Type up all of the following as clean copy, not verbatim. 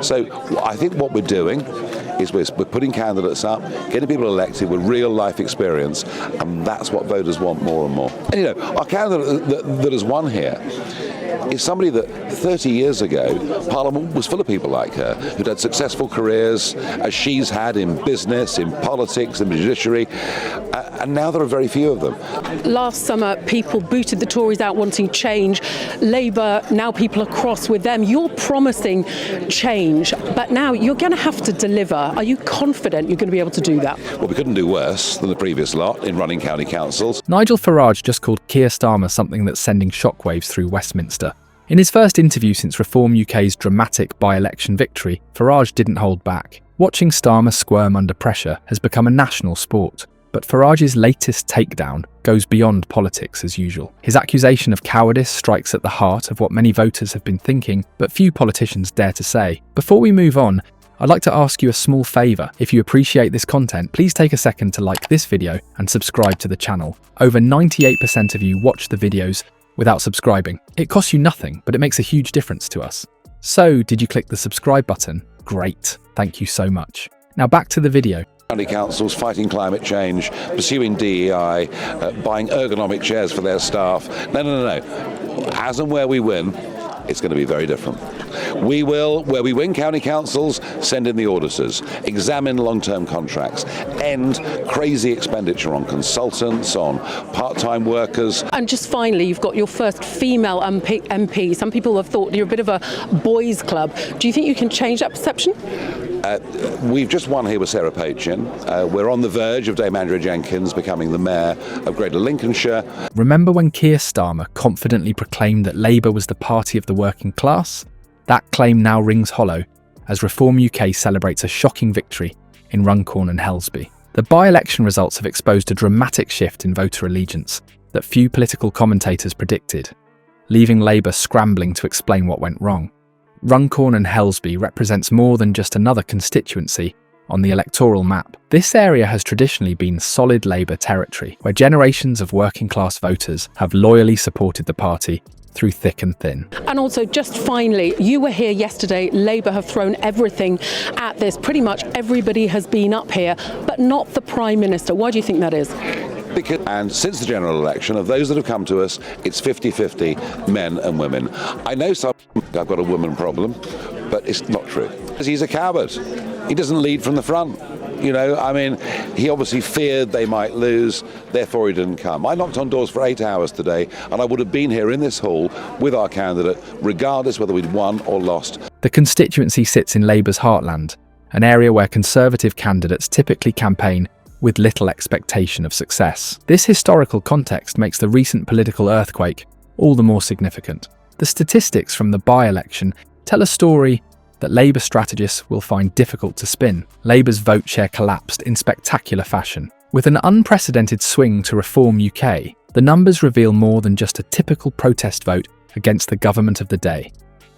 So I think what we're doing is we're putting candidates up, getting people elected with real life experience, and that's what voters want more and more. And you know, our candidate that has won here is somebody that 30 years ago, Parliament was full of people like her, who'd had successful careers, as she's had in business, in politics, in the judiciary, and now there are very few of them. Last summer, people booted the Tories out wanting change. Labour, now people are cross with them. You're promising change, but now you're going to have to deliver. Are you confident you're going to be able to do that? Well, we couldn't do worse than the previous lot in running county councils. Nigel Farage just called Keir Starmer something that's sending shockwaves through Westminster. In his first interview since Reform UK's dramatic by-election victory, Farage didn't hold back. Watching Starmer squirm under pressure has become a national sport. But Farage's latest takedown goes beyond politics as usual. His accusation of cowardice strikes at the heart of what many voters have been thinking, but few politicians dare to say. Before we move on, I'd like to ask you a small favour. If you appreciate this content, please take a second to like this video and subscribe to the channel. Over 98% of you watch the videos without subscribing. It costs you nothing, but it makes a huge difference to us. So, did you click the subscribe button? Great, thank you so much. Now back to the video. County councils fighting climate change, pursuing DEI, buying ergonomic chairs for their staff. No. As and where we win, it's going to be very different. We will, where we win county councils, send in the auditors, examine long-term contracts, end crazy expenditure on consultants, on part-time workers. And just finally, you've got your first female MP. Some people have thought you're a bit of a boys' club. Do you think you can change that perception? We've just won here with Sarah Pachin. We're on the verge of Dame Andrea Jenkins becoming the mayor of Greater Lincolnshire. Remember when Keir Starmer confidently proclaimed that Labour was the party of the working class? That claim now rings hollow as Reform UK celebrates a shocking victory in Runcorn and Helsby. The by-election results have exposed a dramatic shift in voter allegiance that few political commentators predicted, leaving Labour scrambling to explain what went wrong. Runcorn and Helsby represents more than just another constituency on the electoral map. This area has traditionally been solid Labour territory, where generations of working-class voters have loyally supported the party through thick and thin. And also, just finally, you were here yesterday. Labour have thrown everything at this. Pretty much everybody has been up here, but not the Prime Minister. Why do you think that is? And since the general election, of those that have come to us, it's 50-50 men and women. I know I've got a woman problem, but it's not true. He's a coward. He doesn't lead from the front. You know, I mean, he obviously feared they might lose, therefore he didn't come. I knocked on doors for 8 hours today, and I would have been here in this hall with our candidate, regardless whether we'd won or lost. The constituency sits in Labour's heartland, an area where Conservative candidates typically campaign with little expectation of success. This historical context makes the recent political earthquake all the more significant. The statistics from the by-election tell a story that Labour strategists will find difficult to spin. Labour's vote share collapsed in spectacular fashion. With an unprecedented swing to Reform UK, the numbers reveal more than just a typical protest vote against the government of the day.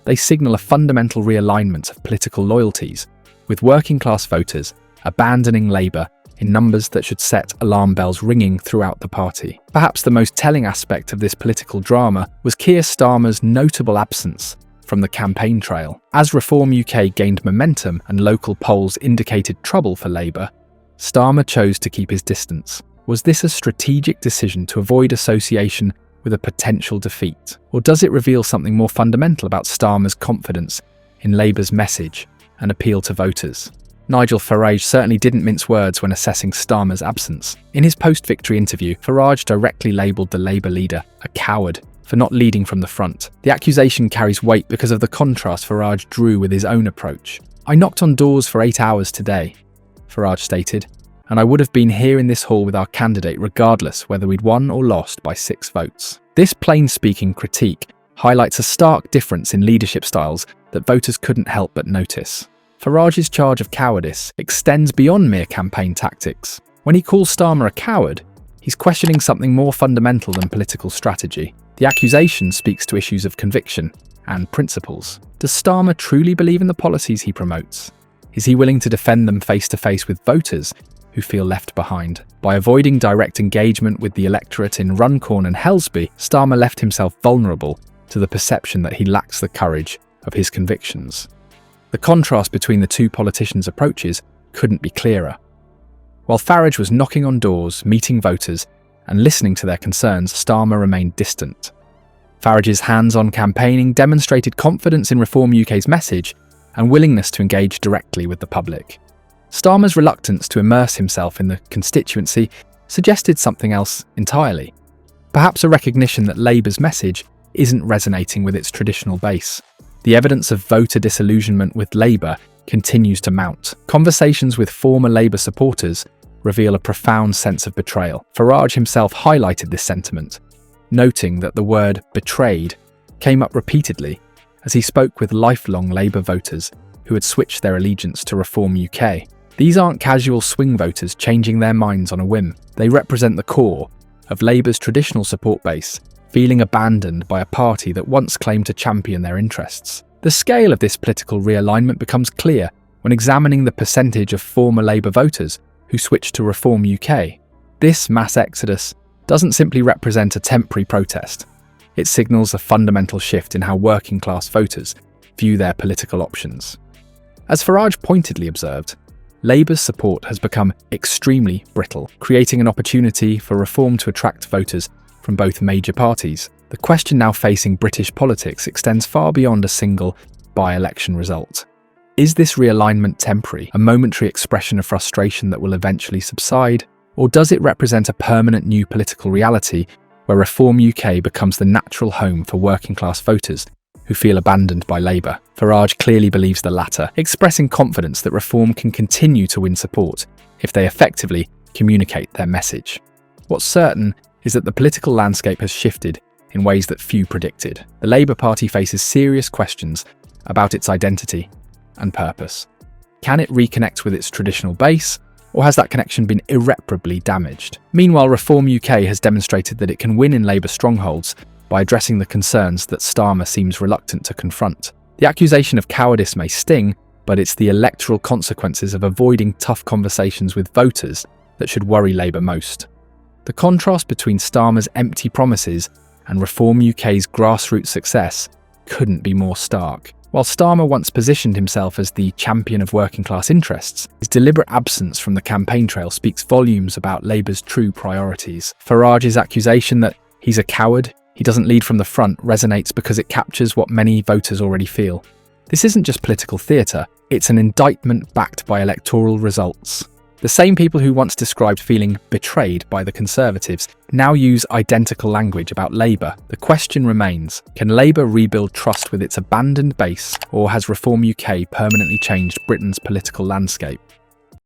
They signal a fundamental realignment of political loyalties, with working-class voters abandoning Labour in numbers that should set alarm bells ringing throughout the party. Perhaps the most telling aspect of this political drama was Keir Starmer's notable absence from the campaign trail. As Reform UK gained momentum and local polls indicated trouble for Labour, Starmer chose to keep his distance. Was this a strategic decision to avoid association with a potential defeat? Or does it reveal something more fundamental about Starmer's confidence in Labour's message and appeal to voters? Nigel Farage certainly didn't mince words when assessing Starmer's absence. In his post-victory interview, Farage directly labelled the Labour leader a coward for not leading from the front. The accusation carries weight because of the contrast Farage drew with his own approach. "I knocked on doors for 8 hours today," Farage stated, "and I would have been here in this hall with our candidate regardless whether we'd won or lost by 6 votes. This plain-speaking critique highlights a stark difference in leadership styles that voters couldn't help but notice. Farage's charge of cowardice extends beyond mere campaign tactics. When he calls Starmer a coward, he's questioning something more fundamental than political strategy. The accusation speaks to issues of conviction and principles. Does Starmer truly believe in the policies he promotes? Is he willing to defend them face-to-face with voters who feel left behind? By avoiding direct engagement with the electorate in Runcorn and Helsby, Starmer left himself vulnerable to the perception that he lacks the courage of his convictions. The The contrast between the two politicians' approaches couldn't be clearer. While Farage was knocking on doors, meeting voters, and listening to their concerns, Starmer remained distant. Farage's hands-on campaigning demonstrated confidence in Reform UK's message and willingness to engage directly with the public. Starmer's reluctance to immerse himself in the constituency suggested something else entirely. Perhaps a recognition that Labour's message isn't resonating with its traditional base. The evidence of voter disillusionment with Labour continues to mount. Conversations with former Labour supporters reveal a profound sense of betrayal. Farage himself highlighted this sentiment, noting that the word betrayed came up repeatedly as he spoke with lifelong Labour voters who had switched their allegiance to Reform UK. These aren't casual swing voters changing their minds on a whim. They represent the core of Labour's traditional support base, feeling abandoned by a party that once claimed to champion their interests. The scale of this political realignment becomes clear when examining the percentage of former Labour voters who switched to Reform UK. This mass exodus doesn't simply represent a temporary protest. It signals a fundamental shift in how working-class voters view their political options. As Farage pointedly observed, Labour's support has become extremely brittle, creating an opportunity for Reform to attract voters from both major parties. The question now facing British politics extends far beyond a single by-election result. Is this realignment temporary, a momentary expression of frustration that will eventually subside, or does it represent a permanent new political reality where Reform UK becomes the natural home for working-class voters who feel abandoned by Labour? Farage clearly believes the latter, expressing confidence that Reform can continue to win support if they effectively communicate their message. What's certain is that the political landscape has shifted in ways that few predicted. The Labour Party faces serious questions about its identity and purpose. Can it reconnect with its traditional base, or has that connection been irreparably damaged? Meanwhile, Reform UK has demonstrated that it can win in Labour strongholds by addressing the concerns that Starmer seems reluctant to confront. The accusation of cowardice may sting, but it's the electoral consequences of avoiding tough conversations with voters that should worry Labour most. The contrast between Starmer's empty promises and Reform UK's grassroots success couldn't be more stark. While Starmer once positioned himself as the champion of working-class interests, his deliberate absence from the campaign trail speaks volumes about Labour's true priorities. Farage's accusation that he's a coward, he doesn't lead from the front, resonates because it captures what many voters already feel. This isn't just political theatre, it's an indictment backed by electoral results. The same people who once described feeling betrayed by the Conservatives now use identical language about Labour. The question remains, can Labour rebuild trust with its abandoned base, or has Reform UK permanently changed Britain's political landscape?